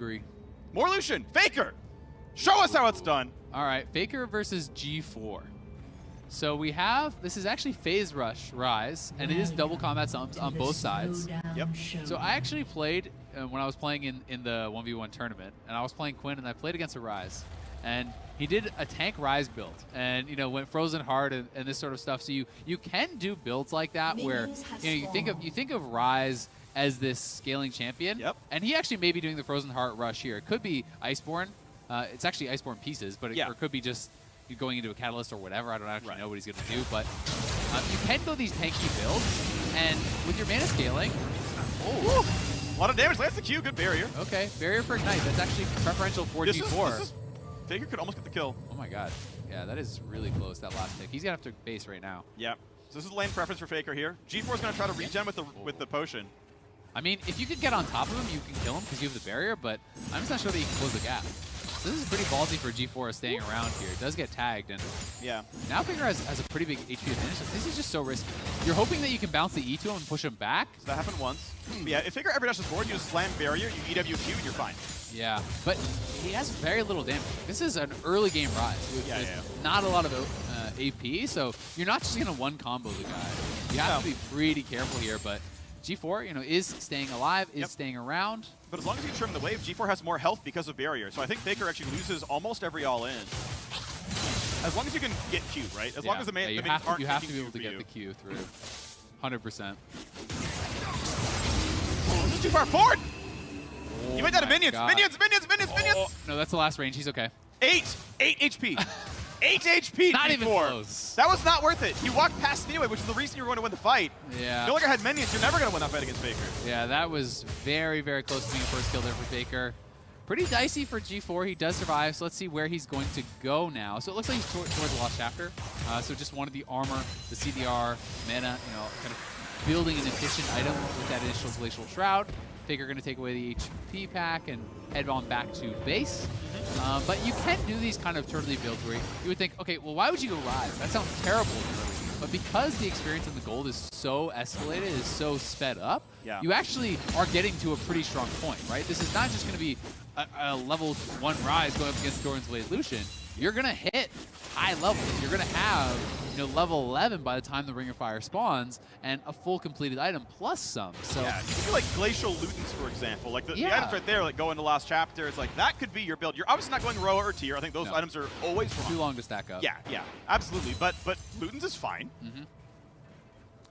Agree. More Lucian. Faker. Show us how it's done. All right, Faker versus G4. So we have, this is actually Phase Rush Rise, and it is double combat sums on both sides. Yep. So I actually played, when I was playing in the 1v1 tournament, and I was playing Quinn, and I played against a Rise. And he did a tank Rise build, and went Frozen Heart and this sort of stuff. So you can do builds like that where you think of Rise as this scaling champion. Yep. And he actually may be doing the Frozen Heart rush here. It could be Iceborne. It's actually Iceborne pieces, but or it could be just going into a Catalyst or whatever. I don't actually know what he's going to do, but you can go these tanky builds, and with your mana scaling, a lot of damage. Lands the Q, good barrier. Okay, barrier for Ignite. That's actually preferential for G4. Faker could almost get the kill. Oh my god. Yeah, that is really close, that last pick. He's going to have to base right now. Yeah. So this is lane preference for Faker here. G4 is going to try to regen with the potion. I mean, if you could get on top of him, you can kill him because you have the barrier, but I'm just not sure that you can close the gap. So this is pretty ballsy for G4 staying around here. It does get tagged, and now Faker has a pretty big HP advantage. This is just so risky. You're hoping that you can bounce the E to him and push him back. So that happened once. Yeah, if Faker ever dashes forward, you just slam barrier, you EWQ, and you're fine. Yeah, but he has very little damage. This is an early game Rise with not a lot of AP, so you're not just going to one combo the guy. You have to be pretty careful here, but G4, is staying alive, is staying around. But as long as you trim the wave, G4 has more health because of barrier. So I think Faker actually loses almost every all-in. As long as you can get Q, right? As long as the main you have to be able to get the Q through. 100%. Oh, this is too far forward! You made that a minions! Minions! No, that's the last range. He's okay. 8 HP. 8 HP. Not even close. That was not worth it. He walked past anyway, which is the reason you were going to win the fight. Yeah. If you look had minions, you're never going to win that fight against Faker. Yeah, that was very, very close to being first kill there for Faker. Pretty dicey for G4. He does survive, so let's see where he's going to go now. So it looks like he's towards the Lost Chapter. So just wanted the armor, the CDR, mana, kind of building an efficient item with that initial Glacial Shroud. Faker going to take away the HP pack and head on back to base. But you can do these kind of turtley builds where you would think, okay, well, why would you go Rise? That sounds terrible. But because the experience in the gold is so escalated, is so sped up, you actually are getting to a pretty strong point, right? This is not just going to be a level 1 Rise going up against Doran's Blade Lucian. You're going to hit high levels. You're going to have level 11 by the time the Ring of Fire spawns, and a full completed item plus some. So yeah, you do like Glacial Lutens, for example. Like the items right there, like go into Lost Chapter. It's like that could be your build. You're obviously not going Roa or Tier. I think those items are always wrong. Too long to stack up. Yeah, absolutely. But Lutens is fine.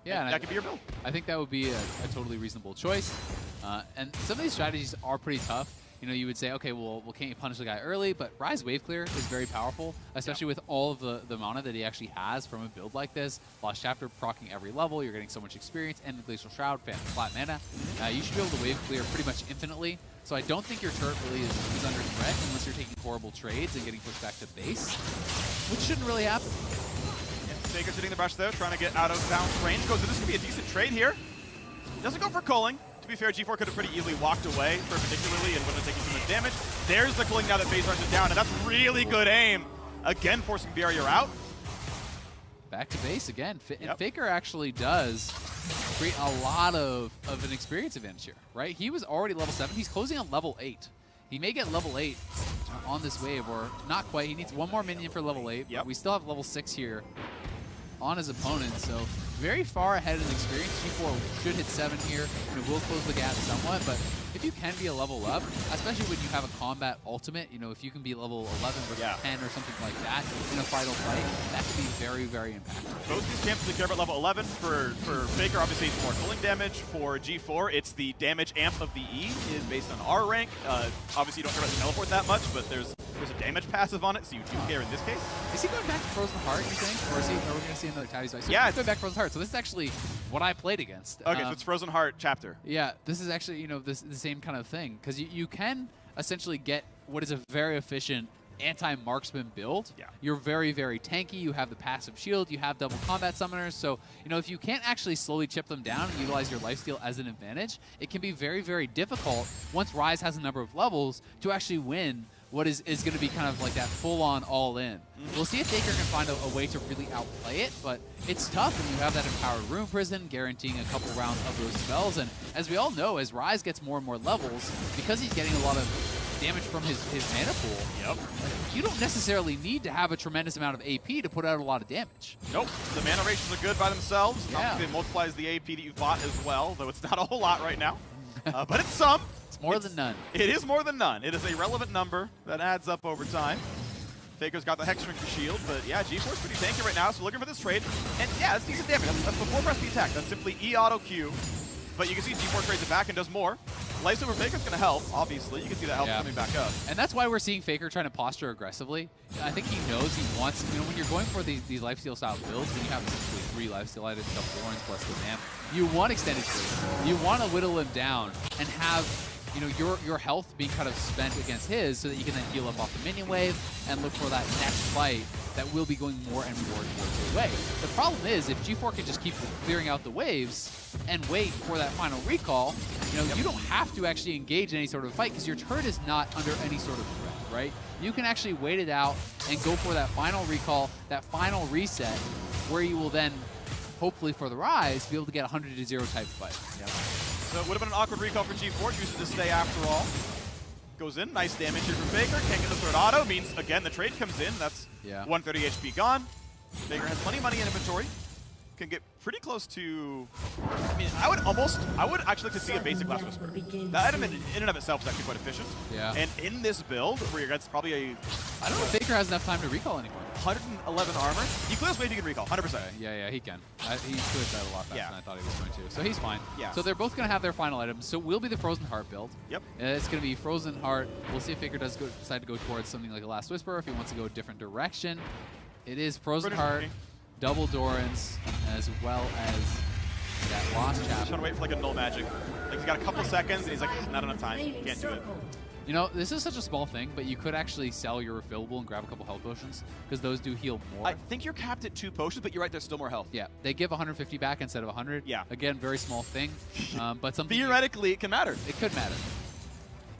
Yeah, that could be your build. I think that would be a totally reasonable choice. And some of these strategies are pretty tough. You would say, okay, well, can't you punish the guy early? But Rise Wave Clear is very powerful, especially with all of the mana that he actually has from a build like this. Lost Chapter proccing every level, you're getting so much experience, and the Glacial Shroud, flat mana. You should be able to Wave Clear pretty much infinitely. So I don't think your turret really is under threat unless you're taking horrible trades and getting pushed back to base, which shouldn't really happen. Faker's hitting the brush though, trying to get out of bounds range. Goes, this could be a decent trade here. He doesn't go for culling. To be fair, G4 could have pretty easily walked away perpendicularly and wouldn't have taken too much damage. There's the culling now that Phase Rush is down, and that's really good aim. Again, forcing barrier out. Back to base again. And Faker actually does create a lot of an experience advantage here, right? He was already level 7. He's closing on level 8. He may get level 8 on this wave, or not quite. He needs one more minion for level 8. But we still have level 6 here on his opponent, so very far ahead in experience. G4 should hit 7 here, and it will close the gap somewhat, but if you can be a level up, especially when you have a combat ultimate, if you can be level 11 versus 10 or something like that in a final fight, that could be very, very impactful. Both these champions care about level 11. For Faker, obviously it's more culling damage. For G4, it's the damage amp of the E is based on R rank. Obviously you don't care about the teleport that much, but there's a damage passive on it, so you do care in this case. Is he going back to Frozen Heart, you think? Or are we going to see another Tabby's Vice? So yeah, he's going back to Frozen Heart. So this is actually what I played against. Okay, so it's Frozen Heart Chapter. Yeah, this is actually, the same kind of thing. Because you can essentially get what is a very efficient anti-marksman build. You're very, very tanky. You have the passive shield. You have double combat summoners. So, if you can't actually slowly chip them down and utilize your lifesteal as an advantage, it can be very, very difficult once Rise has a number of levels to actually win what is going to be kind of like that full-on all-in. We'll see if Faker can find a way to really outplay it, but it's tough when you have that Empowered Rune Prison guaranteeing a couple rounds of those spells. And as we all know, as Rise gets more and more levels, because he's getting a lot of damage from his mana pool. Yep. You don't necessarily need to have a tremendous amount of AP to put out a lot of damage. Nope. The mana ratios are good by themselves. Yeah. Obviously, it multiplies the AP that you bought as well, though it's not a whole lot right now. But it's some. It's more than none. It is more than none. It is a relevant number that adds up over time. Faker's got the Hexdrinker shield, but yeah, G4's pretty tanky right now, so looking for this trade. And yeah, that's decent damage. That's before press the attack. That's simply E auto Q. But you can see G4 trades it back and does more. Life over Faker's going to help, obviously. You can see that help coming back up. And that's why we're seeing Faker trying to posture aggressively. I think he knows he wants, you know, when you're going for these lifesteal style builds, when you have essentially 3 lifesteal items, double thorns plus the vamp, you want extended trade. You want to whittle him down and have, you know, your health being kind of spent against his so that you can then heal up off the minion wave and look for that next fight that will be going more and more towards your way. The problem is, if G4 can just keep clearing out the waves and wait for that final recall, you know, you don't have to actually engage in any sort of fight because your turret is not under any sort of threat, right? You can actually wait it out and go for that final recall, that final reset, where you will then, hopefully for the Rise, be able to get a 100-0 type fight. Yep. So it would have been an awkward recall for G4, chooses to stay after all. Goes in, nice damage here from Faker, can't get the third auto, means, again, the trade comes in, that's 130 HP gone. Faker has plenty of money in inventory, can get pretty close to, I mean, I would actually like to see a basic Last Whisper. That item in and of itself is actually quite efficient. Yeah. And in this build, where that's probably a... I don't know if Faker has enough time to recall anymore. 111 armor. He clears wave, he can recall, 100%. Yeah, he can. He could that a lot faster than I thought he was going to. So he's fine. Yeah. So they're both going to have their final items. So we'll be the Frozen Heart build. Yep. It's going to be Frozen Heart. We'll see if Faker does decide to go towards something like a Last Whisper, if he wants to go a different direction. It is Frozen Heart, double Dorans, as well as that Lost Chapter. Just trying to wait for like a null magic. Like he's got a couple seconds, and he's like, not enough time. Can't do it. You know, this is such a small thing, but you could actually sell your refillable and grab a couple health potions, because those do heal more. I think you're capped at 2 potions, but you're right, there's still more health. Yeah, they give 150 back instead of 100. Yeah. Again, very small thing, but something theoretically it can matter. It could matter.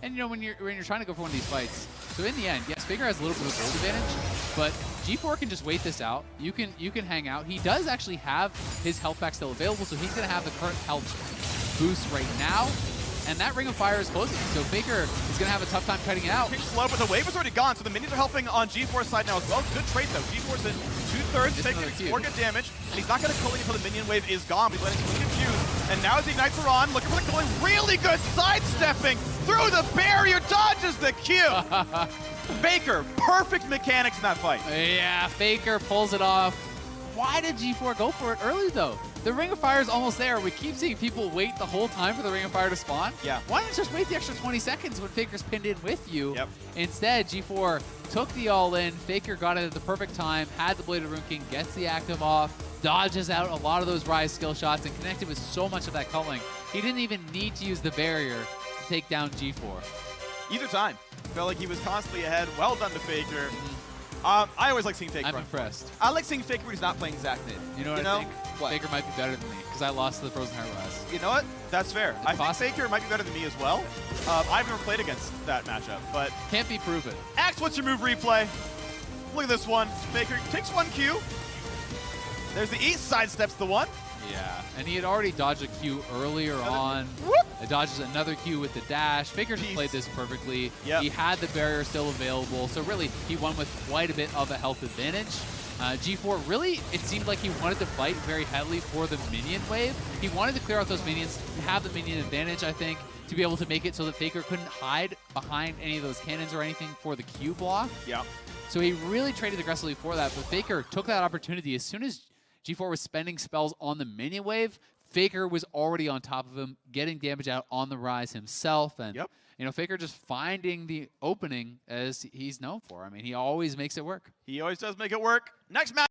And you know, when you're trying to go for one of these fights, so in the end, yes, Faker has a little bit of gold advantage, but G4 can just wait this out. You can hang out. He does actually have his health pack still available, so he's going to have the current health boost right now. And that Ring of Fire is closing, so Faker is going to have a tough time cutting it out. Kick slow, but the wave is already gone, so the minions are helping on G4's side now as well. Good trade, though. G4's in 2/3, taking 4 good damage, and he's not going to culling until the minion wave is gone. He's letting him confuse, and now as the Ignites are on, looking for the culling. Really good sidestepping through the barrier, dodges the Q. Faker, perfect mechanics in that fight. Yeah, Faker pulls it off. Why did G4 go for it early, though? The Ring of Fire is almost there. We keep seeing people wait the whole time for the Ring of Fire to spawn. Yeah. Why not just wait the extra 20 seconds when Faker's pinned in with you? Yep. Instead, G4 took the all-in. Faker got it at the perfect time, had the Blade of Rune King, gets the active off, dodges out a lot of those Rise skill shots, and connected with so much of that culling. He didn't even need to use the barrier to take down G4. Either time. Felt like he was constantly ahead. Well done to Faker. I always like seeing Faker I'm run. impressed. I like seeing Faker when he's not playing Zac mid. You know what I think? What? Faker might be better than me because I lost to the Frozen Heart Rise. You know what? That's fair. I think Faker might be better than me as well. I've never played against that matchup, but... Can't be proven. Axe, what's your move replay? Look at this one. Faker takes 1 Q. There's the E, sidesteps the 1. Yeah, and he had already dodged a Q earlier on. It dodges another Q with the dash. Faker just played this perfectly. Yep. He had the barrier still available, so really he won with quite a bit of a health advantage. G4 really, it seemed like he wanted to fight very heavily for the minion wave. He wanted to clear out those minions, to have the minion advantage, I think, to be able to make it so that Faker couldn't hide behind any of those cannons or anything for the Q block. Yeah. So he really traded aggressively for that, but Faker took that opportunity. As soon as G4 was spending spells on the minion wave, Faker was already on top of him, getting damage out on the Rise himself. And, you know, Faker just finding the opening as he's known for. I mean, he always makes it work. He always does make it work. Next match.